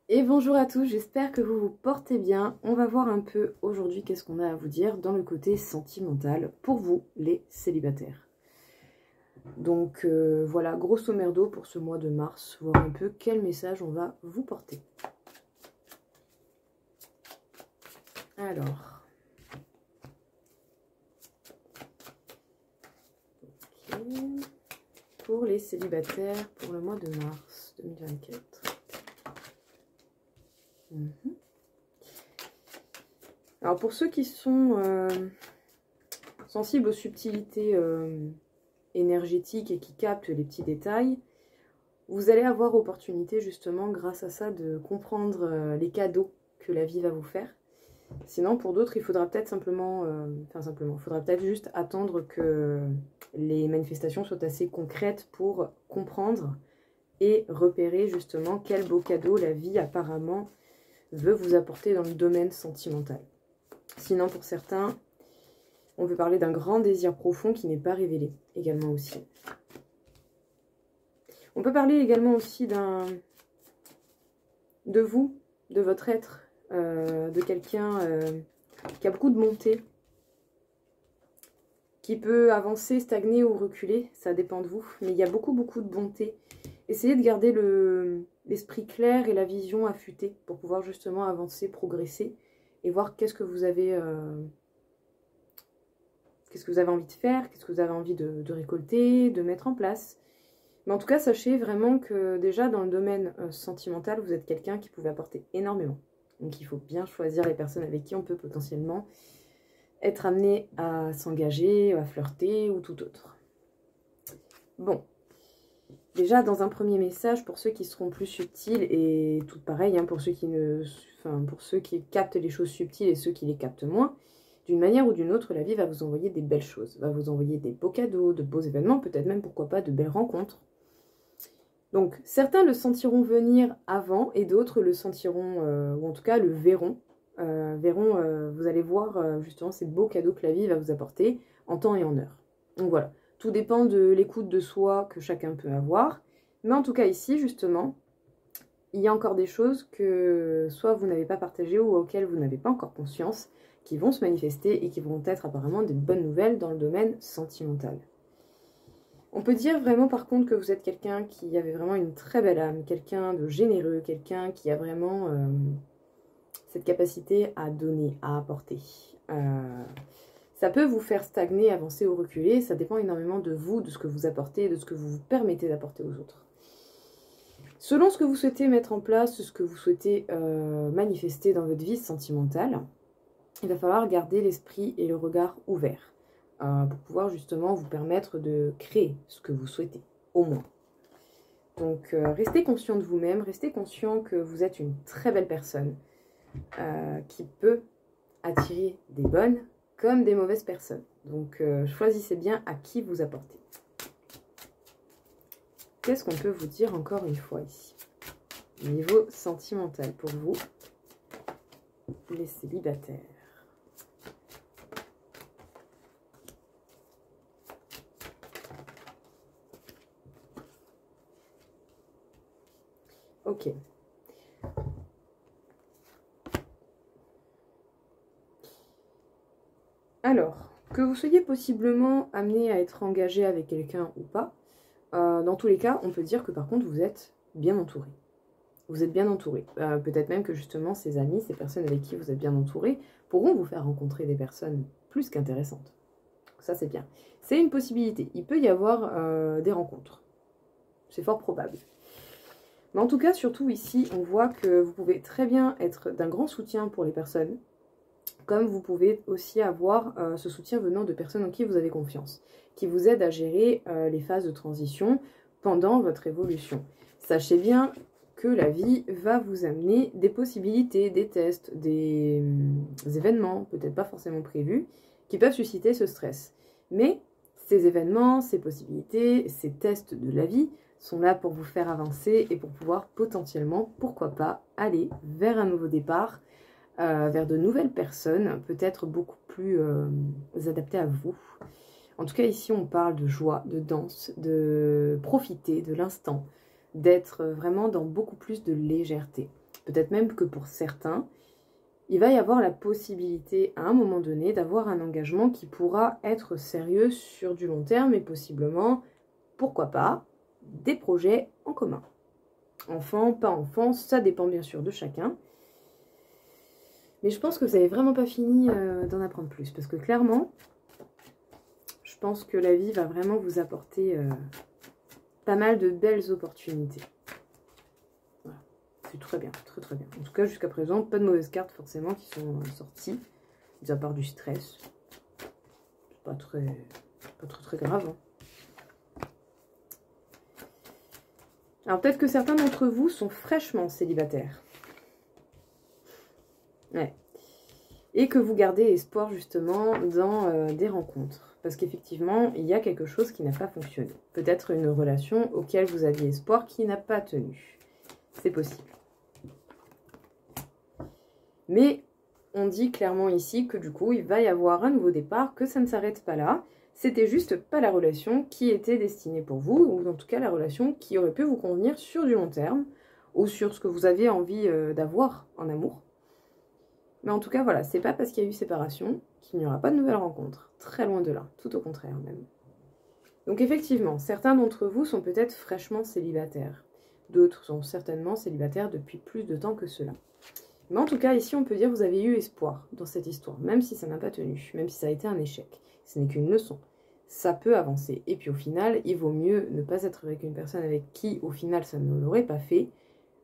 Et bonjour à tous, j'espère que vous vous portez bien. On va voir un peu aujourd'hui qu'est-ce qu'on a à vous dire dans le côté sentimental pour vous, les célibataires. Donc voilà, grosso merdo pour ce mois de mars, voir un peu quel message on va vous porter. Alors, okay. Pour les célibataires pour le mois de mars 2024. Alors pour ceux qui sont sensibles aux subtilités énergétiques et qui captent les petits détails, vous allez avoir opportunité justement grâce à ça de comprendre les cadeaux que la vie va vous faire. Sinon pour d'autres il faudra peut-être il faudra peut-être juste attendre que les manifestations soient assez concrètes pour comprendre et repérer justement quel beau cadeau la vie apparemment veut vous apporter dans le domaine sentimental. Sinon pour certains, on peut parler d'un grand désir profond qui n'est pas révélé également aussi. On peut parler également aussi de vous, de votre être, de quelqu'un qui a beaucoup de bonté, qui peut avancer, stagner ou reculer, ça dépend de vous, mais il y a beaucoup de bonté. Essayez de garder l'esprit clair et la vision affûtée pour pouvoir justement avancer, progresser et voir qu'est-ce que vous avez envie de faire, qu'est-ce que vous avez envie de récolter, de mettre en place. Mais en tout cas, sachez vraiment que déjà dans le domaine sentimental, vous êtes quelqu'un qui pouvait apporter énormément. Donc il faut bien choisir les personnes avec qui on peut potentiellement être amené à s'engager, à flirter ou tout autre. Bon, déjà dans un premier message, pour ceux qui seront plus subtils, et tout pareil, hein, pour ceux qui captent les choses subtiles et ceux qui les captent moins, d'une manière ou d'une autre, la vie va vous envoyer des belles choses, va vous envoyer des beaux cadeaux, de beaux événements, peut-être même, pourquoi pas, de belles rencontres. Donc, certains le sentiront venir avant et d'autres le sentiront, ou en tout cas le verront. Vous allez voir justement ces beaux cadeaux que la vie va vous apporter en temps et en heure. Donc voilà, tout dépend de l'écoute de soi que chacun peut avoir. Mais en tout cas ici, justement, il y a encore des choses que soit vous n'avez pas partagées ou auxquelles vous n'avez pas encore conscience, qui vont se manifester et qui vont être apparemment des bonnes nouvelles dans le domaine sentimental. On peut dire vraiment par contre que vous êtes quelqu'un qui avait vraiment une très belle âme, quelqu'un de généreux, quelqu'un qui a vraiment cette capacité à donner, à apporter. Ça peut vous faire stagner, avancer ou reculer, ça dépend énormément de vous, de ce que vous apportez, de ce que vous vous permettez d'apporter aux autres. Selon ce que vous souhaitez mettre en place, ce que vous souhaitez manifester dans votre vie sentimentale, il va falloir garder l'esprit et le regard ouverts pour pouvoir justement vous permettre de créer ce que vous souhaitez, au moins. Donc restez conscient de vous-même, restez conscient que vous êtes une très belle personne qui peut attirer des bonnes comme des mauvaises personnes. Donc choisissez bien à qui vous apportez. Qu'est-ce qu'on peut vous dire encore une fois ici? Niveau sentimental pour vous, les célibataires. Ok. Alors, que vous soyez possiblement amené à être engagé avec quelqu'un ou pas, dans tous les cas, on peut dire que par contre, vous êtes bien entouré. Vous êtes bien entouré. Peut-être même que justement, ces amis, ces personnes avec qui vous êtes bien entouré, pourront vous faire rencontrer des personnes plus qu'intéressantes. Ça, c'est bien. C'est une possibilité. Il peut y avoir des rencontres. C'est fort probable. Mais en tout cas, surtout ici, on voit que vous pouvez très bien être d'un grand soutien pour les personnes, comme vous pouvez aussi avoir ce soutien venant de personnes en qui vous avez confiance, qui vous aident à gérer les phases de transition pendant votre évolution. Sachez bien que la vie va vous amener des possibilités, des tests, des événements, peut-être pas forcément prévus, qui peuvent susciter ce stress. Mais ces événements, ces possibilités, ces tests de la vie sont là pour vous faire avancer et pour pouvoir potentiellement, pourquoi pas, aller vers un nouveau départ, vers de nouvelles personnes, peut-être beaucoup plus adaptées à vous. En tout cas, ici, on parle de joie, de danse, de profiter de l'instant, d'être vraiment dans beaucoup plus de légèreté. peut-être même que pour certains, il va y avoir la possibilité à un moment donné d'avoir un engagement qui pourra être sérieux sur du long terme et possiblement, pourquoi pas, des projets en commun. Enfant, pas enfant, ça dépend bien sûr de chacun. Mais je pense que vous n'avez vraiment pas fini d'en apprendre plus. Parce que clairement, je pense que la vie va vraiment vous apporter pas mal de belles opportunités. Voilà. C'est très bien, très très bien. En tout cas, jusqu'à présent, pas de mauvaises cartes forcément qui sont sorties. Mis à part du stress. C'est pas très grave. Hein. Alors peut-être que certains d'entre vous sont fraîchement célibataires. Ouais. Et que vous gardez espoir justement dans des rencontres. Parce qu'effectivement, il y a quelque chose qui n'a pas fonctionné. Peut-être une relation auquel vous aviez espoir qui n'a pas tenu. C'est possible. Mais on dit clairement ici que du coup, il va y avoir un nouveau départ, que ça ne s'arrête pas là. C'était juste pas la relation qui était destinée pour vous, ou en tout cas la relation qui aurait pu vous convenir sur du long terme, ou sur ce que vous avez envie d'avoir en amour. Mais en tout cas, voilà, c'est pas parce qu'il y a eu séparation qu'il n'y aura pas de nouvelles rencontres. Très loin de là, tout au contraire même. Donc effectivement, certains d'entre vous sont peut-être fraîchement célibataires. D'autres sont certainement célibataires depuis plus de temps que cela. Mais en tout cas, ici, on peut dire que vous avez eu espoir dans cette histoire, même si ça n'a pas tenu, même si ça a été un échec. Ce n'est qu'une leçon. Ça peut avancer. Et puis au final, il vaut mieux ne pas être avec une personne avec qui, au final, ça ne l'aurait pas fait,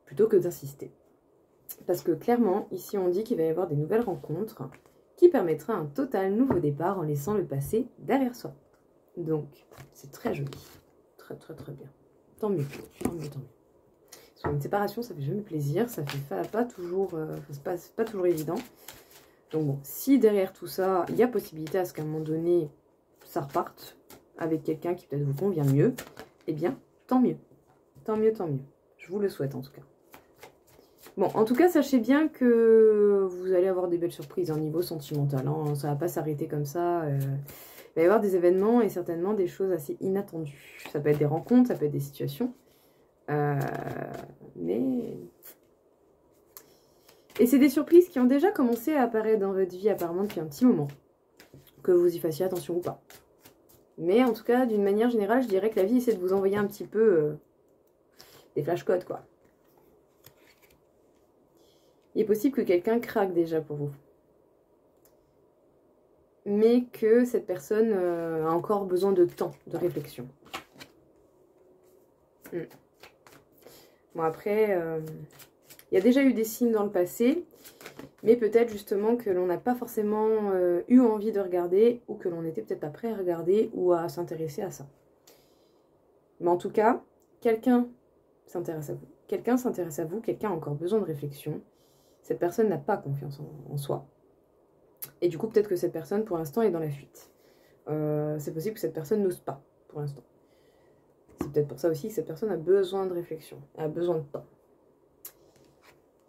plutôt que d'insister. Parce que clairement, ici, on dit qu'il va y avoir des nouvelles rencontres qui permettra un total nouveau départ en laissant le passé derrière soi. Donc, c'est très joli. Très, très, très bien. Tant mieux, tant mieux, tant mieux. Sur une séparation, ça fait jamais plaisir, ça fait pas toujours, c'est pas toujours évident. Donc bon, si derrière tout ça, il y a possibilité à ce qu'à un moment donné, ça reparte avec quelqu'un qui peut-être vous convient mieux, eh bien, tant mieux. Tant mieux, tant mieux. Je vous le souhaite en tout cas. Bon, en tout cas, sachez bien que vous allez avoir des belles surprises au niveau sentimental. Hein. Ça ne va pas s'arrêter comme ça. Il va y avoir des événements et certainement des choses assez inattendues. Ça peut être des rencontres, ça peut être des situations. Mais... Et c'est des surprises qui ont déjà commencé à apparaître dans votre vie apparemment depuis un petit moment. Que vous y fassiez attention ou pas. Mais en tout cas, d'une manière générale, je dirais que la vie essaie de vous envoyer un petit peu des flashcodes, quoi. Il est possible que quelqu'un craque déjà pour vous. Mais que cette personne a encore besoin de temps, de réflexion. Bon, après, il y a déjà eu des signes dans le passé, mais peut-être justement que l'on n'a pas forcément eu envie de regarder, ou que l'on n'était peut-être pas prêt à regarder, ou à s'intéresser à ça. Mais en tout cas, quelqu'un s'intéresse à vous. Quelqu'un s'intéresse à vous, quelqu'un a encore besoin de réflexion. Cette personne n'a pas confiance en soi. Et du coup, peut-être que cette personne, pour l'instant, est dans la fuite. C'est possible que cette personne n'ose pas, pour l'instant. C'est peut-être pour ça aussi que cette personne a besoin de réflexion, a besoin de temps.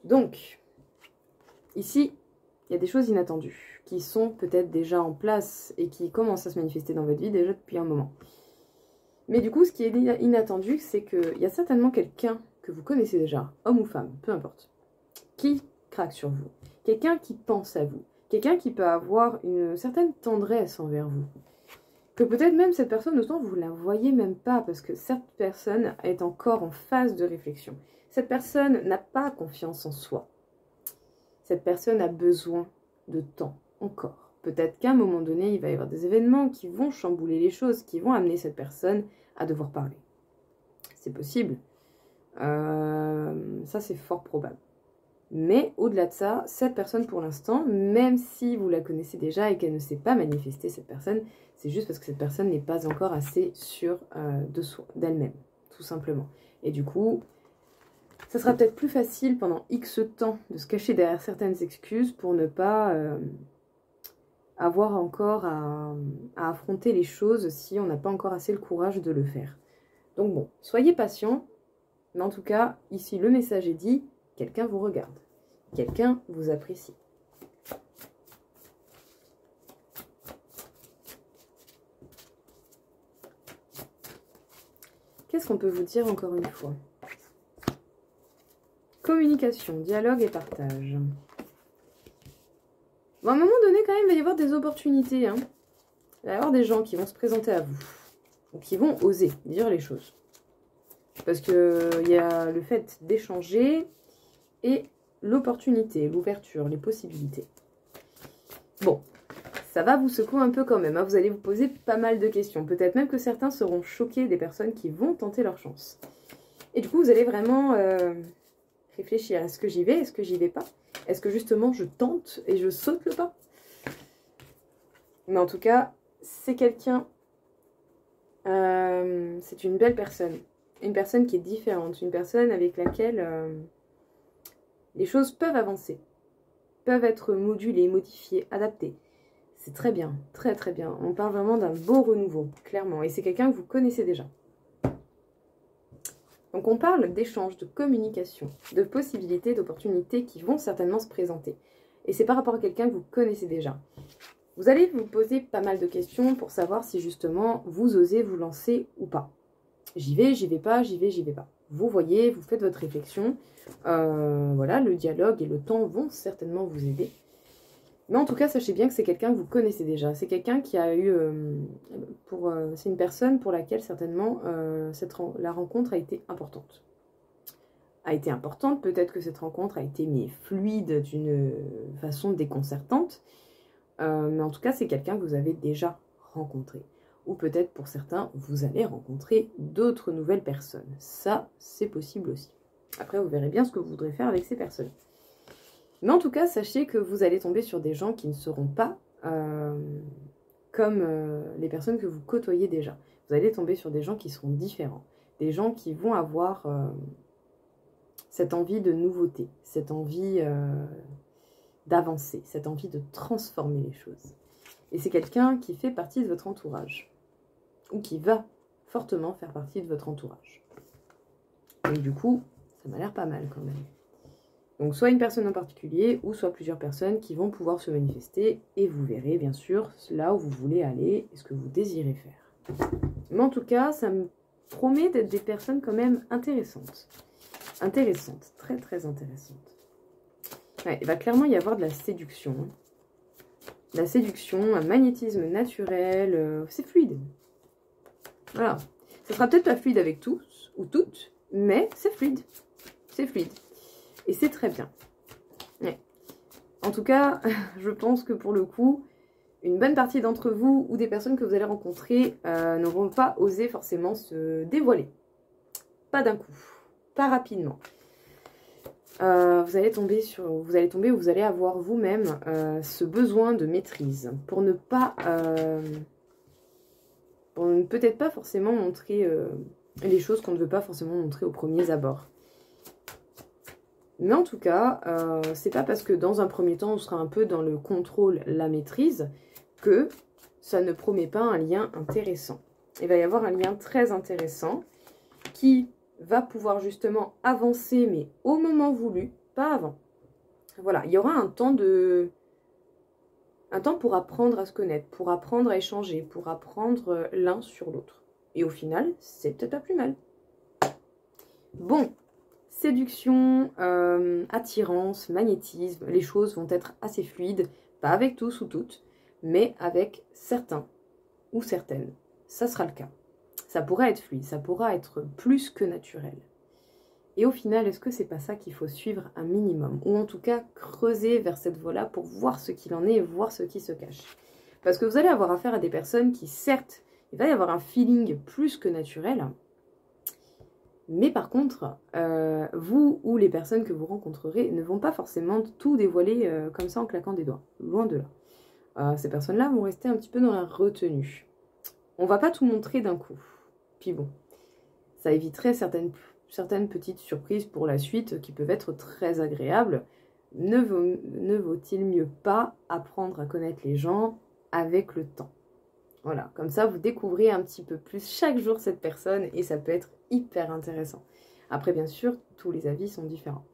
Donc, ici, il y a des choses inattendues qui sont peut-être déjà en place et qui commencent à se manifester dans votre vie déjà depuis un moment. Mais du coup, ce qui est inattendu, c'est qu'il y a certainement quelqu'un que vous connaissez déjà, homme ou femme, peu importe, qui craque sur vous. Quelqu'un qui pense à vous. Quelqu'un qui peut avoir une certaine tendresse envers vous. Que peut-être même cette personne, autant vous ne la voyez même pas, parce que cette personne est encore en phase de réflexion. Cette personne n'a pas confiance en soi. Cette personne a besoin de temps, encore. Peut-être qu'à un moment donné, il va y avoir des événements qui vont chambouler les choses, qui vont amener cette personne à devoir parler. C'est possible. Ça, c'est fort probable. Mais au-delà de ça, cette personne pour l'instant, même si vous la connaissez déjà et qu'elle ne s'est pas manifestée, cette personne, c'est juste parce que cette personne n'est pas encore assez sûre de soi, d'elle-même, tout simplement. Et du coup, ça sera peut-être plus facile pendant X temps de se cacher derrière certaines excuses pour ne pas avoir encore à affronter les choses si on n'a pas encore assez le courage de le faire. Donc bon, soyez patient, mais en tout cas, ici le message est dit, quelqu'un vous regarde, quelqu'un vous apprécie. Qu'est-ce qu'on peut vous dire encore une fois? Communication, dialogue et partage. Bon, à un moment donné, quand même, il va y avoir des opportunités. Hein. Il va y avoir des gens qui vont se présenter à vous. Ou qui vont oser dire les choses. Parce qu'il y a le fait d'échanger et l'opportunité, l'ouverture, les possibilités. Bon, ça va vous secouer un peu quand même. Hein. Vous allez vous poser pas mal de questions. Peut-être même que certains seront choqués des personnes qui vont tenter leur chance. Et du coup, vous allez vraiment réfléchir. Est-ce que j'y vais? Est-ce que j'y vais pas? Est-ce que justement je tente et je saute le pas? Mais en tout cas, c'est quelqu'un... c'est une belle personne. Une personne qui est différente. Une personne avec laquelle les choses peuvent avancer. Peuvent être modulées, modifiées, adaptées. C'est très bien, très très bien. On parle vraiment d'un beau renouveau, clairement. Et c'est quelqu'un que vous connaissez déjà. Donc on parle d'échanges, de communication, de possibilités, d'opportunités qui vont certainement se présenter. Et c'est par rapport à quelqu'un que vous connaissez déjà. Vous allez vous poser pas mal de questions pour savoir si justement vous osez vous lancer ou pas. J'y vais pas, j'y vais pas. Vous voyez, vous faites votre réflexion. Voilà, le dialogue et le temps vont certainement vous aider. Mais en tout cas, sachez bien que c'est quelqu'un que vous connaissez déjà. C'est quelqu'un qui a eu... c'est une personne pour laquelle certainement la rencontre a été importante. Peut-être que cette rencontre a été fluide d'une façon déconcertante. Mais en tout cas, c'est quelqu'un que vous avez déjà rencontré. Ou peut-être pour certains, vous allez rencontrer d'autres nouvelles personnes. Ça, c'est possible aussi. Après, vous verrez bien ce que vous voudrez faire avec ces personnes. Mais en tout cas, sachez que vous allez tomber sur des gens qui ne seront pas comme les personnes que vous côtoyez déjà. Vous allez tomber sur des gens qui seront différents. Des gens qui vont avoir cette envie de nouveauté, cette envie d'avancer, cette envie de transformer les choses. Et c'est quelqu'un qui fait partie de votre entourage. Ou qui va fortement faire partie de votre entourage. Et du coup, ça m'a l'air pas mal quand même. Donc soit une personne en particulier, ou soit plusieurs personnes qui vont pouvoir se manifester, et vous verrez bien sûr là où vous voulez aller, et ce que vous désirez faire. Mais en tout cas, ça me promet d'être des personnes quand même intéressantes. Intéressantes, très très intéressantes. Ouais, il va clairement y avoir de la séduction. La séduction, un magnétisme naturel, c'est fluide. Voilà. Ça sera peut-être pas fluide avec tous ou toutes, mais c'est fluide. C'est fluide. Et c'est très bien. Ouais. En tout cas, je pense que pour le coup, une bonne partie d'entre vous ou des personnes que vous allez rencontrer n'auront pas osé forcément se dévoiler. Pas d'un coup. Pas rapidement. Vous allez tomber ou vous allez avoir vous-même ce besoin de maîtrise pour ne pas... pour ne peut-être pas forcément montrer les choses qu'on ne veut pas forcément montrer aux premiers abords. Mais en tout cas, c'est pas parce que dans un premier temps, on sera un peu dans le contrôle, la maîtrise, que ça ne promet pas un lien intéressant. Il va y avoir un lien très intéressant qui va pouvoir justement avancer, mais au moment voulu, pas avant. Voilà, il y aura un temps pour apprendre à se connaître, pour apprendre à échanger, pour apprendre l'un sur l'autre. Et au final, c'est peut-être pas plus mal. Bon, séduction, attirance, magnétisme, les choses vont être assez fluides, pas avec tous ou toutes, mais avec certains ou certaines. Ça sera le cas. Ça pourra être fluide, ça pourra être plus que naturel. Et au final, est-ce que c'est pas ça qu'il faut suivre un minimum? Ou en tout cas, creuser vers cette voie-là pour voir ce qu'il en est et voir ce qui se cache. Parce que vous allez avoir affaire à des personnes qui, certes, il va y avoir un feeling plus que naturel. Mais par contre, vous ou les personnes que vous rencontrerez ne vont pas forcément tout dévoiler comme ça en claquant des doigts. Loin de là. Ces personnes-là vont rester un petit peu dans la retenue. On va pas tout montrer d'un coup. Puis bon, ça éviterait certaines petites surprises pour la suite qui peuvent être très agréables. Ne vaut-il mieux pas apprendre à connaître les gens avec le temps? Voilà, comme ça vous découvrez un petit peu plus chaque jour cette personne et ça peut être hyper intéressant. Après bien sûr, tous les avis sont différents.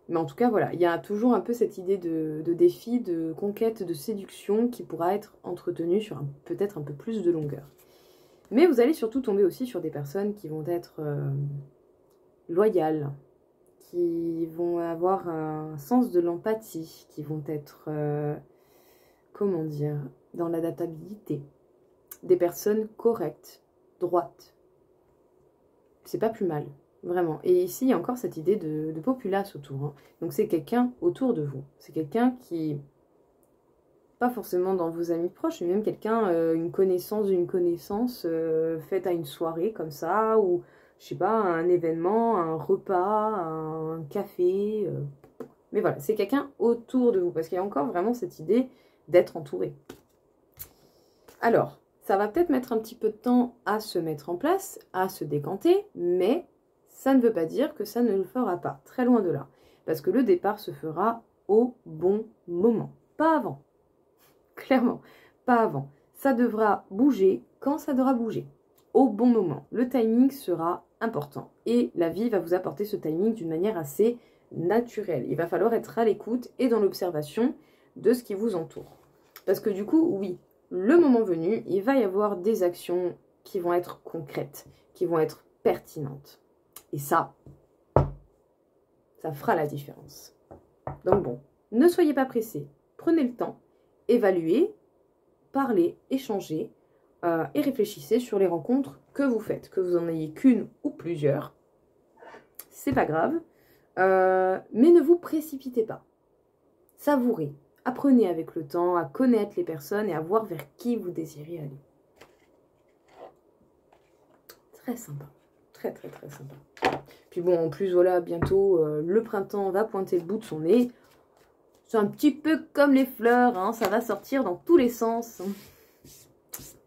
Mais en tout cas voilà, il y a toujours un peu cette idée de défi, de conquête, de séduction qui pourra être entretenue sur peut-être un peu plus de longueur. Mais vous allez surtout tomber aussi sur des personnes qui vont être loyales, qui vont avoir un sens de l'empathie, qui vont être, comment dire, dans l'adaptabilité. Des personnes correctes, droites. C'est pas plus mal, vraiment. Et ici, il y a encore cette idée de populace autour. Hein. Donc c'est quelqu'un autour de vous. C'est quelqu'un qui, pas forcément dans vos amis proches, mais même quelqu'un, une connaissance d'une connaissance faite à une soirée comme ça, ou je sais pas, un événement, un repas, un café. Mais voilà, c'est quelqu'un autour de vous, parce qu'il y a encore vraiment cette idée d'être entouré. Alors, ça va peut-être mettre un petit peu de temps à se mettre en place, à se décanter, mais ça ne veut pas dire que ça ne le fera pas, très loin de là. Parce que le départ se fera au bon moment, pas avant. Clairement, pas avant. Ça devra bouger quand ça devra bouger, au bon moment. Le timing sera important et la vie va vous apporter ce timing d'une manière assez naturelle. Il va falloir être à l'écoute et dans l'observation de ce qui vous entoure. Parce que du coup, oui, le moment venu, il va y avoir des actions qui vont être concrètes, qui vont être pertinentes. Et ça fera la différence. Donc bon, ne soyez pas pressés, prenez le temps, évaluez, parlez, échangez et réfléchissez sur les rencontres que vous faites. Que vous en ayez qu'une ou plusieurs, c'est pas grave, mais ne vous précipitez pas. Savourez. Apprenez avec le temps à connaître les personnes et à voir vers qui vous désirez aller. Très sympa. Très, très, très sympa. Puis bon, en plus, voilà, bientôt, le printemps va pointer le bout de son nez. C'est un petit peu comme les fleurs, hein, ça va sortir dans tous les sens.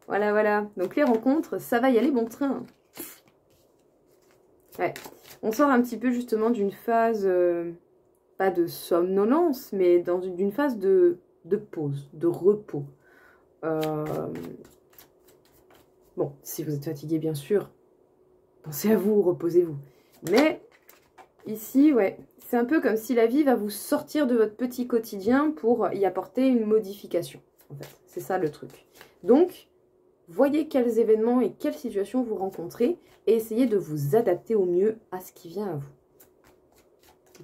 Voilà, voilà. Donc les rencontres, ça va y aller bon train. Ouais. On sort un petit peu justement d'une phase... pas de somnolence, mais d'une phase de pause, de repos. Bon, si vous êtes fatigué, bien sûr, pensez à vous, reposez-vous. Mais ici, ouais, c'est un peu comme si la vie va vous sortir de votre petit quotidien pour y apporter une modification. En fait, c'est ça le truc. Donc, voyez quels événements et quelles situations vous rencontrez et essayez de vous adapter au mieux à ce qui vient à vous.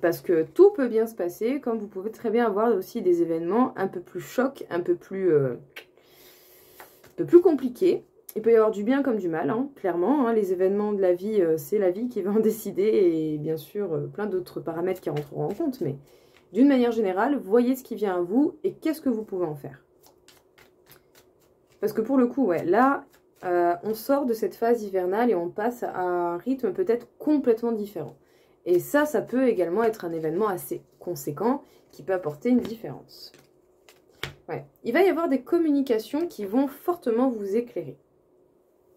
Parce que tout peut bien se passer, comme vous pouvez très bien avoir aussi des événements un peu plus chocs, un peu plus compliqués. Il peut y avoir du bien comme du mal, hein, clairement. Hein, les événements de la vie, c'est la vie qui va en décider et bien sûr plein d'autres paramètres qui rentreront en compte. Mais d'une manière générale, voyez ce qui vient à vous et qu'est-ce que vous pouvez en faire. Parce que pour le coup, ouais, là, on sort de cette phase hivernale et on passe à un rythme peut-être complètement différent. Et ça peut également être un événement assez conséquent qui peut apporter une différence. Ouais. Il va y avoir des communications qui vont fortement vous éclairer.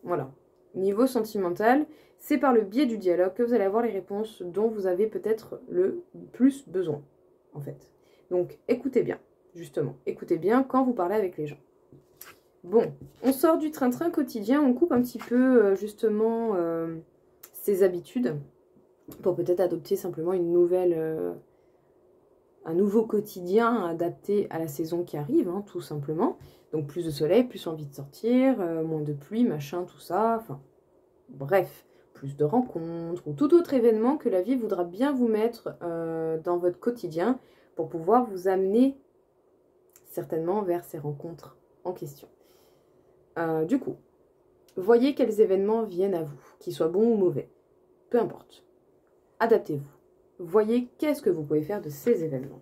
Voilà. Niveau sentimental, c'est par le biais du dialogue que vous allez avoir les réponses dont vous avez peut-être le plus besoin, en fait. Donc, écoutez bien, justement. Écoutez bien quand vous parlez avec les gens. Bon, on sort du train-train quotidien, on coupe un petit peu, justement, ses habitudes. Pour peut-être adopter simplement une nouvelle, un nouveau quotidien adapté à la saison qui arrive, hein, tout simplement. Donc plus de soleil, plus envie de sortir, moins de pluie, machin, tout ça. Enfin, bref, plus de rencontres ou tout autre événement que la vie voudra bien vous mettre dans votre quotidien pour pouvoir vous amener certainement vers ces rencontres en question. Du coup, voyez quels événements viennent à vous, qu'ils soient bons ou mauvais, peu importe. Adaptez-vous. Voyez qu'est-ce que vous pouvez faire de ces événements.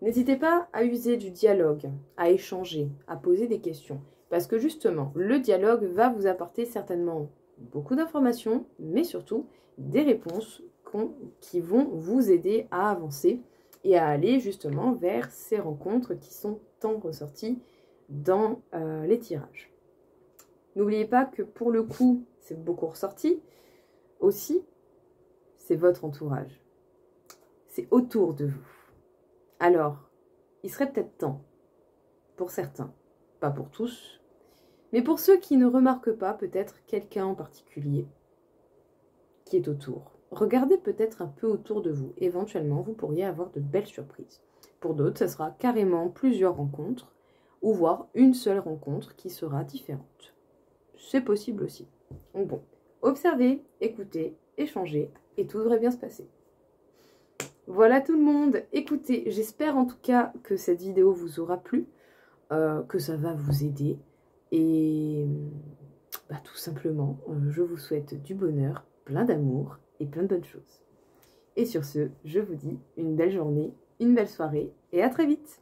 N'hésitez pas à user du dialogue, à échanger, à poser des questions. Parce que justement, le dialogue va vous apporter certainement beaucoup d'informations, mais surtout des réponses qui vont vous aider à avancer et à aller justement vers ces rencontres qui sont tant ressorties dans les tirages. N'oubliez pas que pour le coup, c'est beaucoup ressorti aussi. C'est votre entourage. C'est autour de vous. Alors, il serait peut-être temps, pour certains, pas pour tous, mais pour ceux qui ne remarquent pas peut-être quelqu'un en particulier qui est autour. Regardez peut-être un peu autour de vous. Éventuellement, vous pourriez avoir de belles surprises. Pour d'autres, ce sera carrément plusieurs rencontres, ou voire une seule rencontre qui sera différente. C'est possible aussi. Donc bon, observez, écoutez, échangez, et tout devrait bien se passer. Voilà tout le monde. Écoutez, j'espère en tout cas que cette vidéo vous aura plu, que ça va vous aider. Et bah, tout simplement, je vous souhaite du bonheur, plein d'amour et plein de bonnes choses. Et sur ce, je vous dis une belle journée, une belle soirée et à très vite.